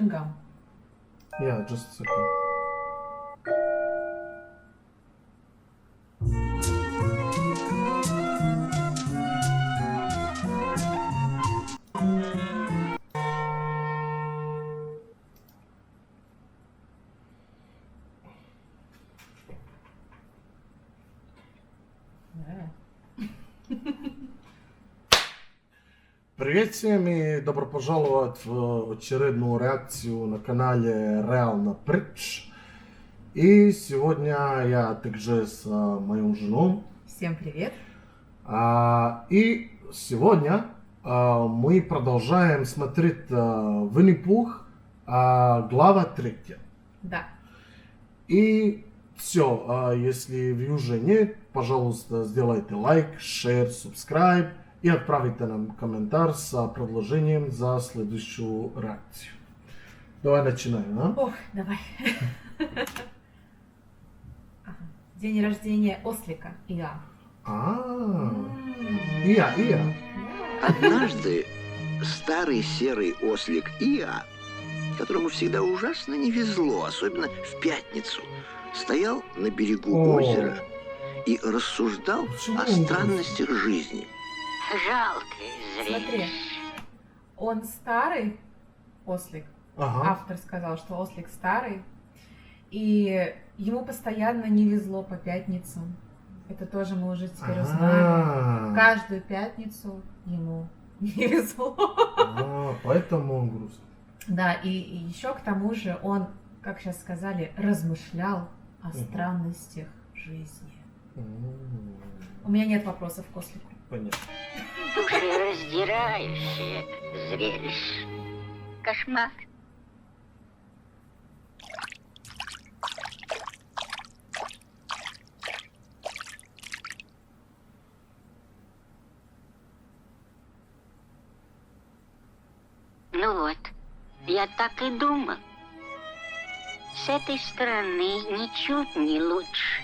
chewing gum. Yeah, just a second. Привет всем и добро пожаловать в очередную реакцию на канале Реально Притч. И сегодня я также с моей женой. Всем привет. И сегодня мы продолжаем смотреть Винни-Пух, глава 3. Да. И все, если вы уже нет, пожалуйста, сделайте лайк, шер, subscribe и отправите нам комментарий с предложением за следующую реакцию. Давай начинаем, а? Ох, давай. Ага. День рождения ослика Иа. Иа. Однажды старый серый ослик Иа, которому всегда ужасно не везло, особенно в пятницу, стоял на берегу озера и рассуждал о странностях жизни. Жалкое Смотри, зрелище. он старый ослик. Ага. Автор сказал, что ослик старый. И ему постоянно не везло по пятницам. Это тоже мы уже теперь узнали. Каждую пятницу ему не везло. Поэтому он грустный. Да, и еще к тому же он, как сейчас сказали, размышлял о странностях жизни. У меня нет вопросов к ослику. Понятно. Душераздирающее зрелище. Кошмар. Ну вот, я так и думал. С этой стороны ничуть не лучше.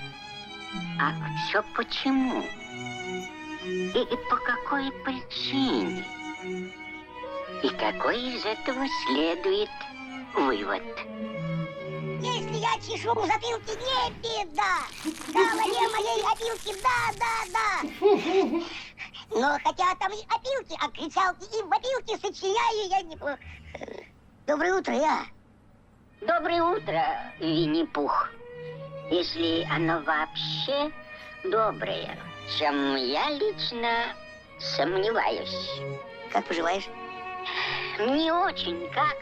А все почему? И по какой причине? И какой из этого следует вывод? Если я чешу в затылке, не беда. В голове моей опилки, да. Но хотя там и опилки, а кричалки и вопилки сочиняю я неплохо. Доброе утро, я. Доброе утро, Винни-Пух. Если оно вообще доброе, чем я лично сомневаюсь. Как поживаешь? Не очень как.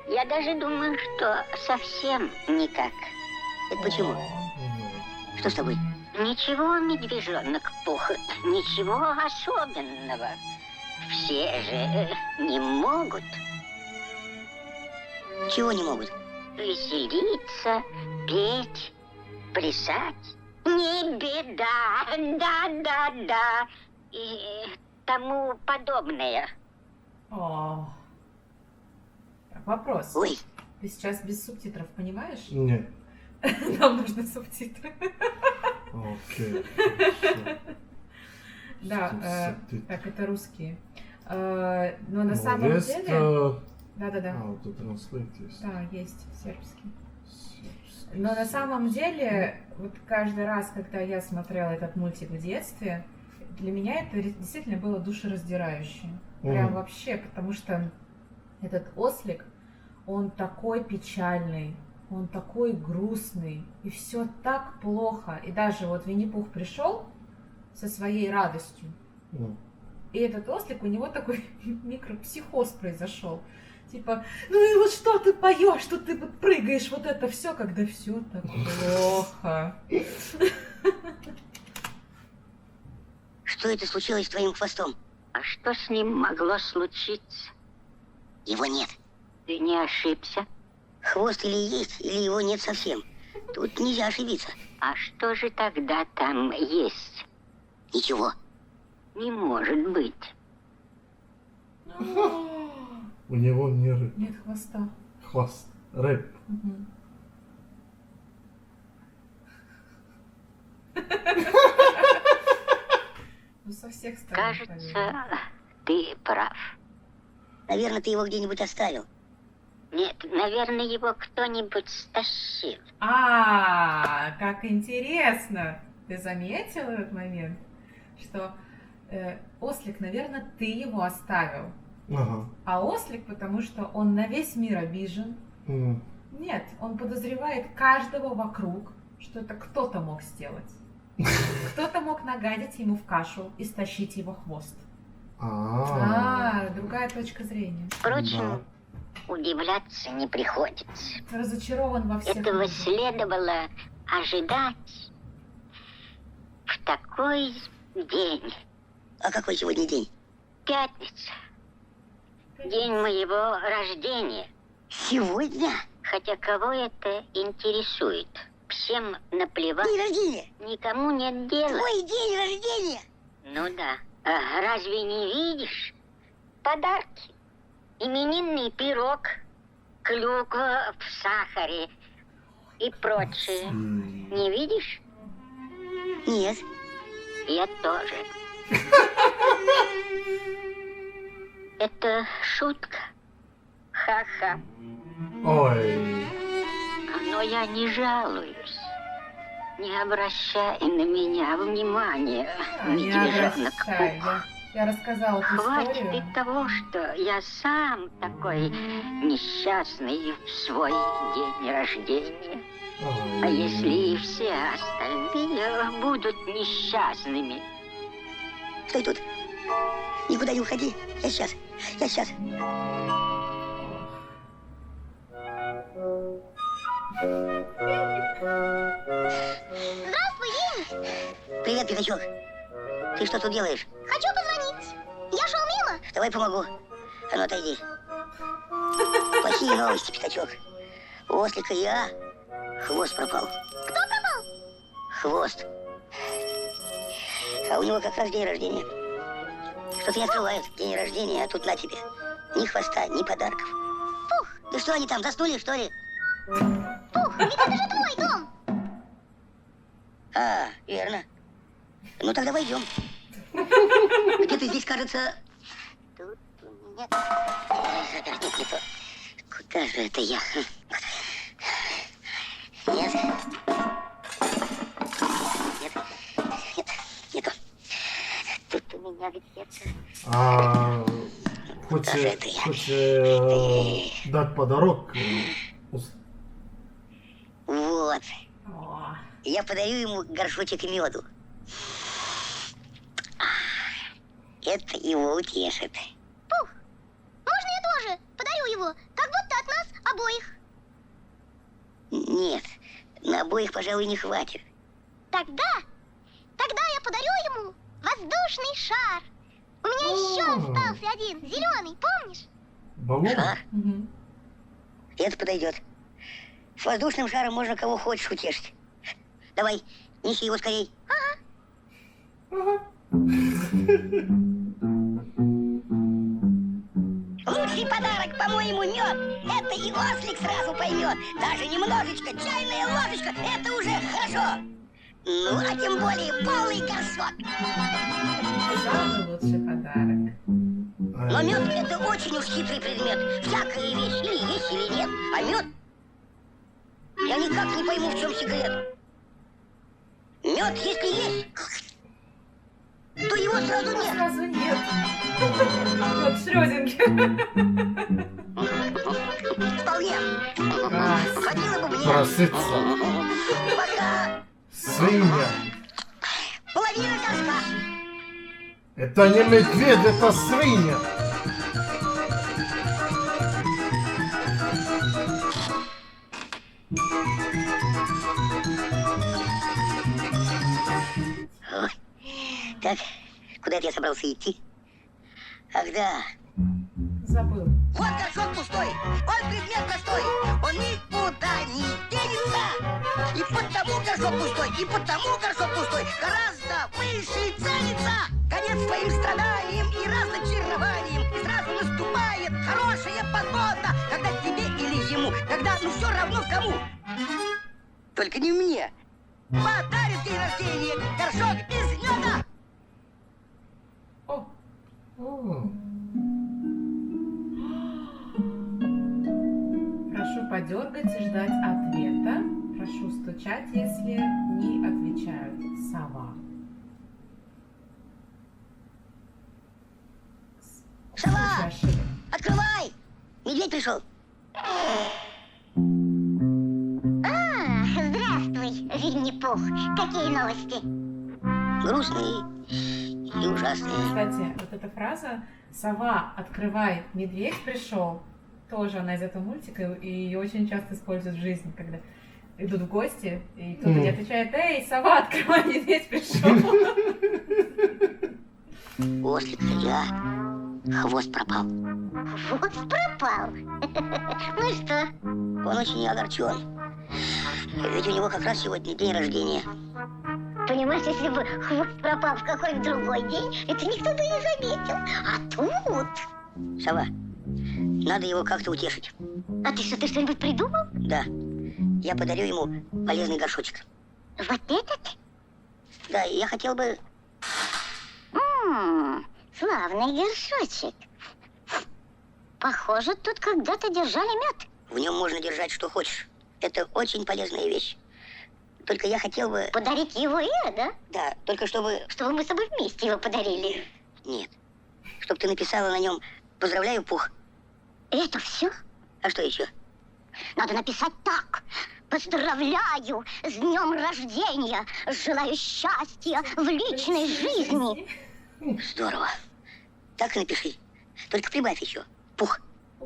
Я даже думаю, что совсем никак. Это почему? Что с тобой? Ничего, медвежонок Пух, ничего особенного. Все же не могут Чего не могут? веселиться, петь, плясать. Не беда, да, и тому подобное. О. Так, вопрос. Ой, Ты сейчас без субтитров понимаешь? Нет. Нам нужны субтитры. Окей. Да, так, это русские. Но на самом Есть, деле... Да-да-да. вот это translate есть. Да, есть сербский. Но на самом деле, вот каждый раз, когда я смотрела этот мультик в детстве, для меня это действительно было душераздирающе. Прям вообще, потому что этот ослик, он такой печальный, он такой грустный, и все так плохо. И даже вот Винни-Пух пришел со своей радостью, и этот ослик, у него такой микропсихоз произошел. Типа, ну и вот что ты поешь, что ты вот прыгаешь, вот это все, когда все так плохо. что это случилось с твоим хвостом? А что с ним могло случиться? Его нет. Ты не ошибся? Хвост или есть, или его нет совсем. Тут нельзя ошибиться. А что же тогда там есть? Ничего. Не может быть. У него не рыб. Нет хвоста. Хвост. Рыб. Ну, со всех сторон. Кажется, ты прав. Наверное, ты его где-нибудь оставил. Нет, наверное, его кто-нибудь стащил. Как интересно! Ты заметила этот момент, что ослик, наверное, ты его оставил. Ага. А ослик, потому что он на весь мир обижен. М. Нет, он подозревает каждого вокруг, что это кто-то мог сделать. Кто-то мог нагадить ему в кашу и стащить его хвост. Другая точка зрения. Впрочем, удивляться не приходится. Ты разочарован во всех Этого людях. следовало ожидать в такой день. А какой сегодня день? Пятница. День моего рождения. Сегодня? Хотя кого это интересует? Всем наплевать. День рождения. Никому нет дела. Твой день рождения. Ну да. А разве не видишь? Подарки. Именинный пирог, клюква в сахаре и прочее. Не видишь? Нет. Я тоже. Это шутка. Ха-ха. Ой. Но я не жалуюсь. Не обращай на меня внимания, Не медвежонок. обращай. Я рассказала эту Хватит историю. и того, что я сам такой несчастный в свой день рождения. А если и все остальные будут несчастными? Стой тут. Никуда не уходи. Я сейчас. Здравствуй, День. Привет, Пятачок. Ты что тут делаешь? Хочу позвонить. Я шел мимо. Давай помогу. А ну отойди. Плохие новости, Пятачок. У ослика я хвост пропал. Кто пропал? Хвост. А у него как раз день рождения. Что-то не открывают. День рождения, а тут на тебе. Ни хвоста, ни подарков. Пух, Да что они там, заснули, что ли? Пух, ведь это же твой дом. А, верно. Ну тогда войдем. Где-то здесь, кажется... Тут у меня... Нет, не то. Куда же это я? Нет. Нету. Тут у меня где-то... Хочешь дать подарок? Вот. О, Я подарю ему горшочек меду. Это его утешит. Пух, можно я тоже подарю его? Как будто от нас обоих. Нет, на обоих, пожалуй, не хватит. Тогда я подарю ему воздушный шар. У меня еще остался один, зеленый, помнишь? Баллон? Шар? мгм. Это подойдет. С воздушным шаром можно кого хочешь утешить. Давай, неси его скорей. Лучший подарок, по-моему, мед. Это и ослик сразу поймет. Даже немножечко, чайная ложечка, это уже хорошо. Ну, а тем более полный горшок. Самый лучший подарок. Но мед это очень уж хитрый предмет. Всякая вещь или есть, или нет. А мед... Я никак не пойму, в чем секрет. Мед, если есть, то его сразу нет. Сразу нет. Вот Шрёдингер. Вполне. Хватило бы мне. Просыться. Пока. Свинья. Половина горшка. Это не медведь, это свинья. Ой. Так, куда это я собрался идти? Ах да, Забыл. вот горшок пустой, он предмет простой, он никуда не денется. И потому горшок пустой, и потому горшок пустой гораздо выше ценится. Конец твоим страданиям и разочарованиям. И сразу наступает хорошая погода, когда тебе или ему, когда ну все равно кому. Только не мне. Подарит день рождения горшок из меда. О, подергать и ждать ответа. Прошу стучать, если не отвечают. Сова. Сова! Ошибок. Открывай! Медведь пришел. Здравствуй, Винни-Пух. Какие новости? Грустный и ужасный. Кстати, вот эта фраза «Сова, открывай, медведь пришел», тоже она из этого мультика, и ее очень часто используют в жизни, когда идут в гости, и кто-то не отвечает: «Эй, сова, открывай, медведь пришел». Ослик я. Хвост пропал. Хвост пропал. Ну и что? Он очень огорчен. Ведь у него как раз сегодня день рождения. Понимаешь, если бы хвост пропал в какой-нибудь другой день, это никто бы не заметил. А тут... Сова, надо его как-то утешить. А ты что-нибудь придумал? Да. Я подарю ему полезный горшочек. Вот этот? Да, я хотел бы... Славный горшочек. Похоже, тут когда-то держали мед. В нем можно держать что хочешь. Это очень полезная вещь. Только я хотел бы... Подарить его Ира, да? Да, только чтобы... Чтобы мы с тобой вместе его подарили. Нет. Чтоб ты написала на нем «Поздравляю, Пух». Это все? А что еще? Надо написать так. Поздравляю с днем рождения. Желаю счастья в личной жизни. Здорово. Так и напиши. Только прибавь еще. Пух.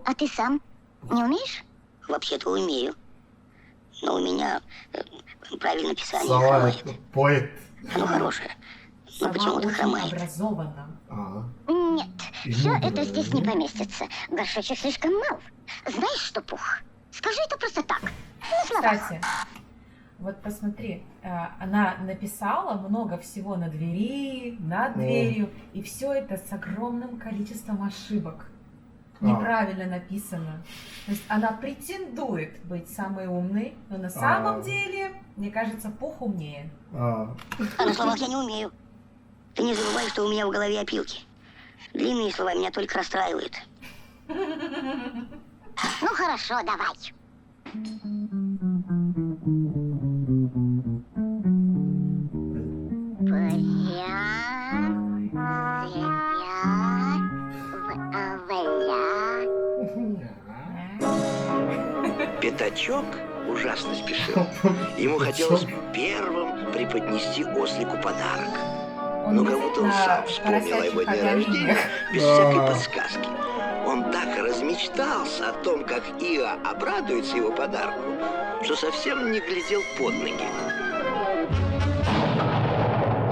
А ты сам не умеешь? Вообще-то умею. Но у меня правильное писание Сова хромает. это поэт. Оно хорошее. Но Сова почему-то очень хромает. образована. Нет, все мудрая, это здесь не да? поместится. Горшочек слишком мал. Знаешь что, Пух? Скажи это просто так. На словах. Кстати, вот посмотри, она написала много всего на двери, над дверью, и все это с огромным количеством ошибок. Неправильно написано. То есть она претендует быть самой умной, но на самом деле, мне кажется, Пух умнее. А на словах я не умею. Ты не забывай, что у меня в голове опилки. Длинные слова меня только расстраивают. Ну хорошо, давай. Пятачок ужасно спешил. Ему хотелось первым преподнести ослику подарок. Но кому-то он сам вспомнил о его дне рождения без всякой подсказки. Он так размечтался о том, как Иа обрадуется его подарку, что совсем не глядел под ноги.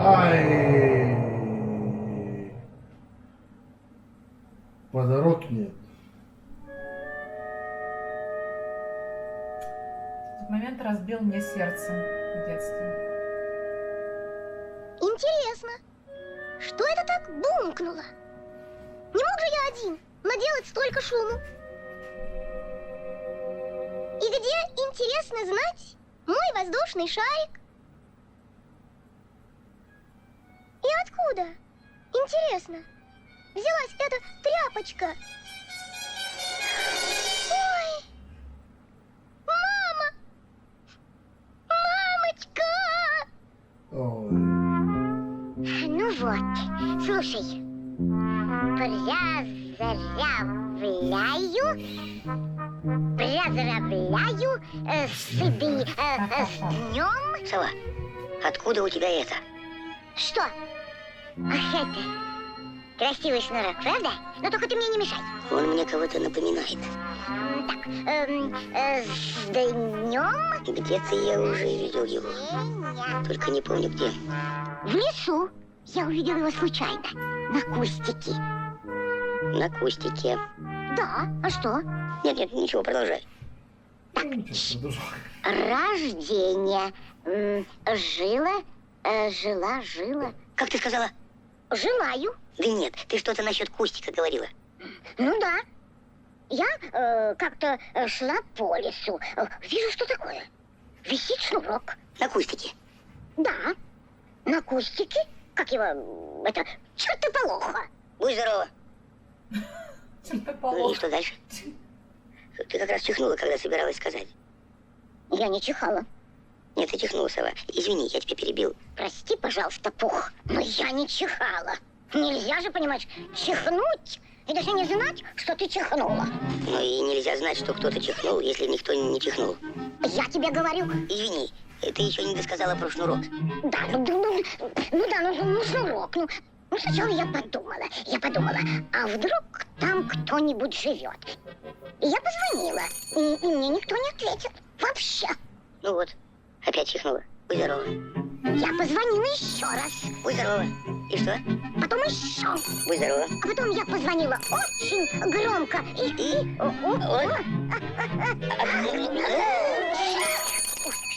Ай. Подарок нет. Этот момент разбил мне сердце в детстве. Интересно, что это так бумкнуло? Не мог же я один наделать столько шуму? И где, интересно знать, мой воздушный шарик? И откуда, интересно, взялась эта тряпочка? Ой, мама! Мамочка! Ой. Ну вот, слушай. Поздравляю с днем. Сова, откуда у тебя это? Что? Ах, это красивый шнурок, правда? Но только ты мне не мешай. Он мне кого-то напоминает. Так, с днем. Где-то я уже видел его. Только не помню где. В лесу. Я увидела его случайно. На кустике. На кустике. Да, а что? Нет, ничего, продолжай. Рождение. Жила. Как ты сказала? Желаю. Да нет, ты что-то насчет кустика говорила. Ну да. Я как-то шла по лесу. Вижу, что такое. Висит шнурок. На кустике. Да. На кустике. Как его... Это... Чертополоха. Будь здорова. Ну и Чертополох. что дальше? Ты как раз чихнула, когда собиралась сказать. Я не чихала. Нет, ты чихнула, сова. Извини, я тебя перебил. Прости, пожалуйста, Пух, но я не чихала. Нельзя же, понимаешь, чихнуть и даже не знать, что ты чихнула. Ну и нельзя знать, что кто-то чихнул, если никто не чихнул. Я тебе говорю. Извини, ты еще не досказала про шнурок. Да, ну, шнурок, ну, сначала я подумала, а вдруг там кто-нибудь живет? И я позвонила, и мне никто не ответил. Вообще. Ну вот, опять чихнула. Будь здорова. Я позвонила еще раз. Будь здорова. И что? Потом еще. Будь здорова. А потом я позвонила очень громко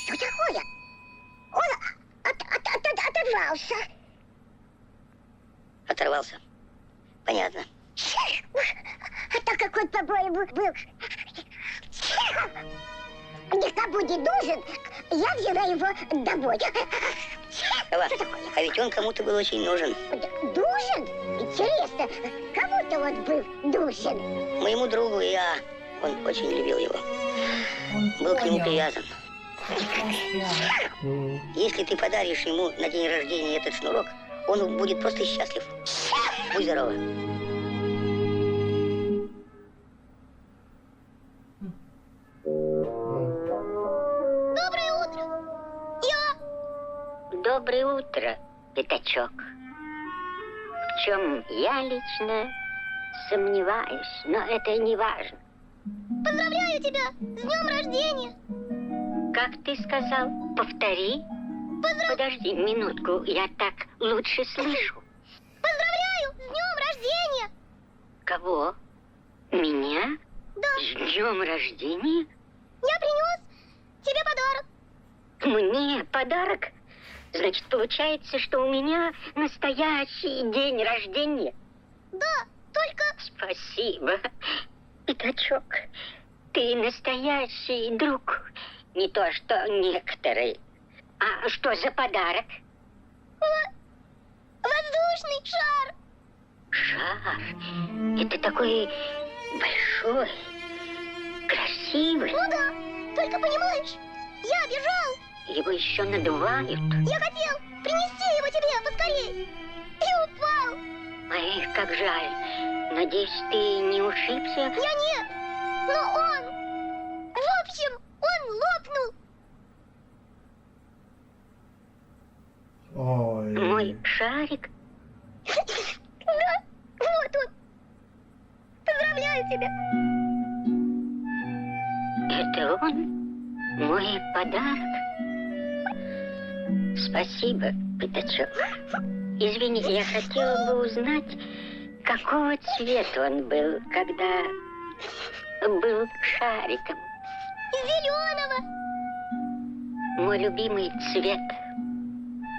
Что такое? Он оторвался. Оторвался. Понятно. А так как он, по-моему, был никому не нужен, я взяла его домой. Сова, а ведь он кому-то был очень нужен. Нужен? Интересно, кому-то он был нужен. Моему другу я. Он очень любил его. Он Был к нему понял. привязан. Он спрятал. Если ты подаришь ему на день рождения этот шнурок, он будет просто счастлив. Будь здорова. Доброе утро. Доброе утро, Пятачок. В чем я лично сомневаюсь, но это не важно. Поздравляю тебя с днем рождения. Как ты сказал? Повтори. Подожди минутку, я так лучше слышу. Поздравляю с днем рождения. Кого? Меня? Да, С днем рождения? я принес тебе подарок. Мне подарок? Значит, получается, что у меня настоящий день рождения? Да, только Спасибо, Пятачок. Ты настоящий друг. Не то, что некоторые. А что за подарок? воздушный шар. Шар. Это такой большой, красивый. Ну да, только понимаешь, я бежал. Его еще надувают. Я хотел принести его тебе поскорей. И упал. Эх, как жаль. Надеюсь, ты не ушибся? Я нет, но он... В общем, он лопнул. Ой. Мой шарик? Да, вот он. Поздравляю тебя. Это он? Мой подарок? Спасибо, Пятачок. Извини, я хотела бы узнать, какого цвета он был, когда был шариком. Зеленого. Мой любимый цвет.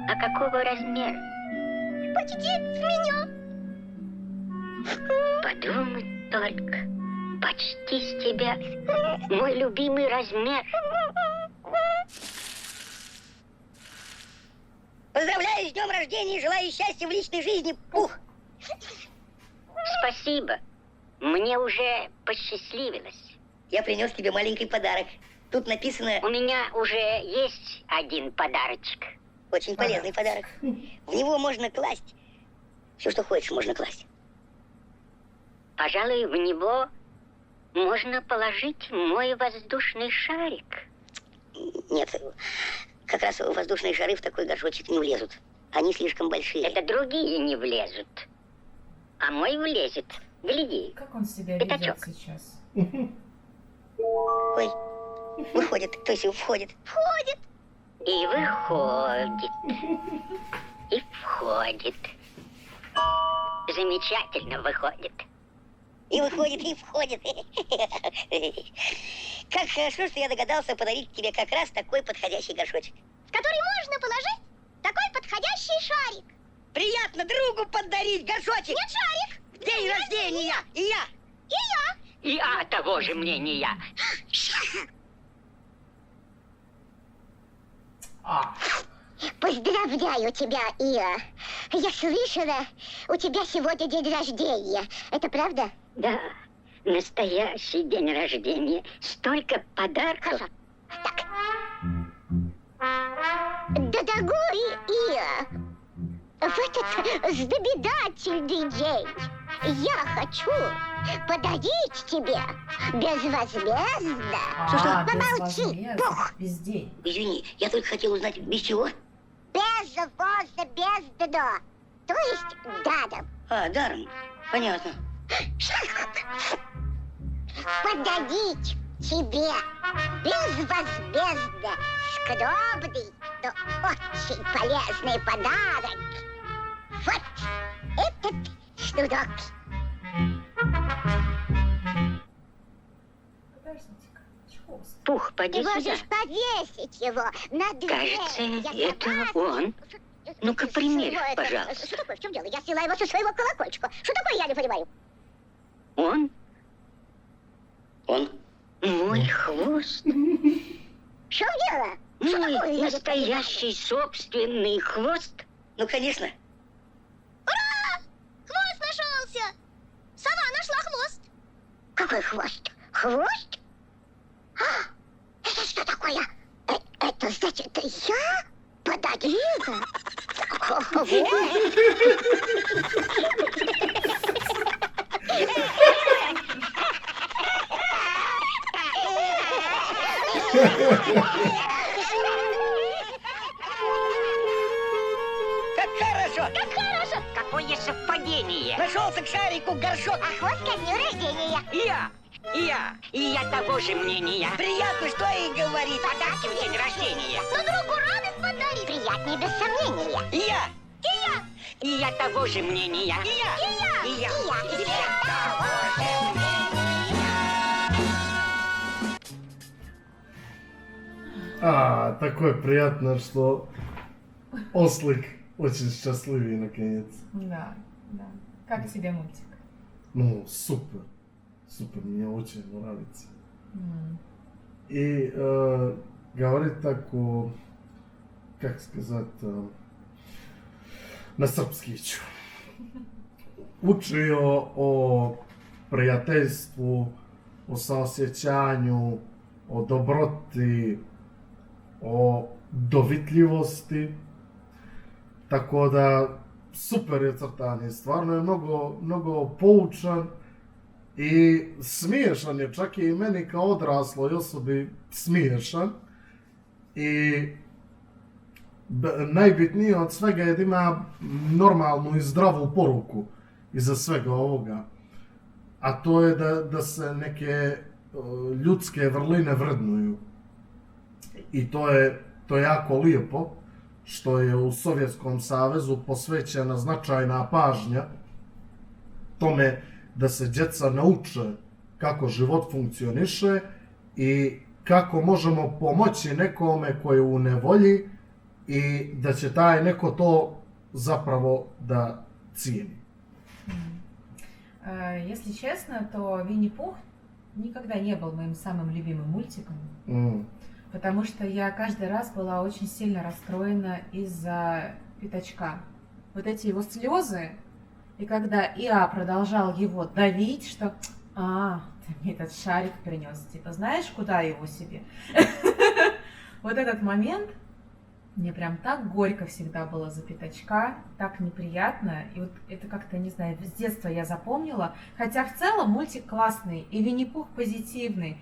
А какого размера? Почти с меня. Подумать только. Почти с тебя. Мой любимый размер. Поздравляю с днем рождения и желаю счастья в личной жизни, Пух. Спасибо. Мне уже посчастливилось. Я принес тебе маленький подарок. Тут написано У меня уже есть один подарочек. очень полезный подарок. В него можно класть. Все, что хочешь, можно класть. Пожалуй, в него можно положить мой воздушный шарик. Нет, как раз воздушные шары в такой горшочек не влезут. Они слишком большие. Это другие не влезут. А мой влезет. Гляди. Как он себя ведет Пятачок. сейчас? Ой, выходит, то есть входит. Входит. И выходит. И входит. Замечательно выходит. И выходит, и входит. Как хорошо, что я догадался подарить тебе как раз такой подходящий горшочек. В который можно положить такой подходящий шарик. Приятно другу подарить горшочек. Нет, шарик. В день рождения. И я. И я. Я того же мнения. Поздравляю тебя, Ия. Я слышала, у тебя сегодня день рождения. Это правда? Да, настоящий день рождения. Столько подарков. Хорошо. Так. Дорогой Иа, в этот знамениательный день я хочу подарить тебе безвозмездно. Помолчи, безвозмездно, Пух. без денег. Извини, я только хотел узнать, без чего? Безвозмездно. То есть даром. А, даром. Понятно. Подарить тебе безвозмездно скромный, но очень полезный подарок. Вот этот шнурок. Подождите-ка, чего? Пух, поди Ты сюда. можешь повесить его на дверь. Кажется, Я это согласна. он. Ну-ка, примерь, Чего это? пожалуйста. Что такое? В чем дело? Я сняла его со своего колокольчика. Что такое, я не понимаю. Он? Он? Мой хвост. В чем дело? Что такое? Я Мой не настоящий собственный хвост. Ну, конечно. Ура! Хвост нашелся! Сова нашла хвост. Какой хвост? Хвост? А, это что такое? Это значит, я подарила? Хвост? Как хорошо! Как хорошо! Какое совпадение. Нашелся к шарику горшок. А хвост ко дню рождения. И я того же мнения. Приятно, что и говорит. Подарки в день рождения. Но другу радость подарить. Приятнее без сомнения. И я. И я того же мнения. И я. И я. И я. Такое приятно, что ослик очень счастливый наконец. Да, да. Как тебе мультик? Ну, супер. Супер, мне очень нравится. М. И говорит так о, как сказать, на српски ću. Uči o prijateljstvu, o saosjećanju, o dobroti, o dovitljivosti. Tako da, super je crtanje, stvarno je mnogo poučan i smiješan je, čak i meni kao odrasloj osobi smiješan. I najbitnije od svega je da ima normalnu i zdravu poruku iza svega ovoga. A to je da se neke ljudske vrline vrednuju. I to je jako lijepo što je u Sovjetskom savezu posvećena značajna pažnja tome da se djeca nauče kako život funkcioniše i kako možemo pomoći nekome koji je u nevolji i da će taj neko to zapravo da cijeni. Если честно, то Винни-Пух никогда не был моим самым любимым мультиком, потому что я каждый раз была очень сильно расстроена из-за Пятачка. Вот эти его слезы, и когда Иа продолжал его давить, что ты мне этот шарик принес, типа, знаешь, куда его себе? Вот этот момент, мне прям так горько всегда было за Пятачка, так неприятно, и вот это как-то, не знаю, с детства я запомнила, хотя в целом мультик классный, и Винни-Пух позитивный,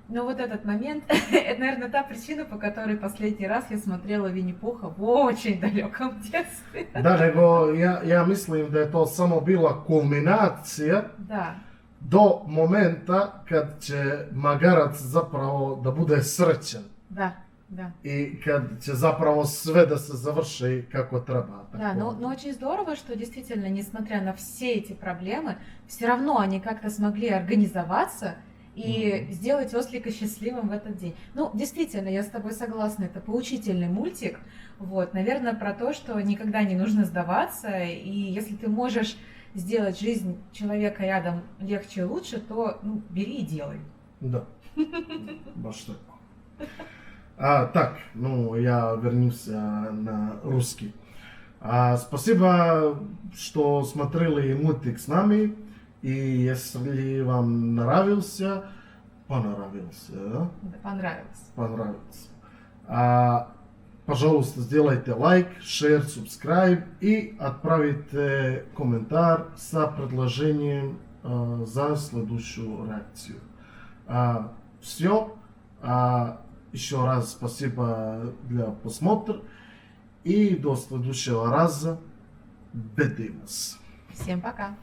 но вот этот момент, это, наверное, та причина, по которой последний раз я смотрела Винни-Пуха в очень далеком детстве. Da, nego ja mislim da je to samo bila kulminacija Да. do momenta kad će magarac zapravo da bude srećan Да, да. i kad će zapravo sve da se završi kako treba. Да, но очень здорово, что действительно, несмотря на все эти проблемы, все равно они как-то смогли организоваться и сделать ослика счастливым в этот день. Ну, действительно, я с тобой согласна, это поучительный мультик. Вот, наверное, про то, что никогда не нужно сдаваться, и если ты можешь сделать жизнь человека рядом легче и лучше, то бери и делай. Да, baš tako. Так, ну, я вернусь на русский. Спасибо, что смотрели мультик с нами. И если вам понравился, да? Да, понравилось. Понравился. Пожалуйста, сделайте лайк, шер, субскрайб и отправите комментарий с предложением за следующую реакцию. Все. Еще раз спасибо для просмотра и до следующего раза. Бедимас. Всем пока.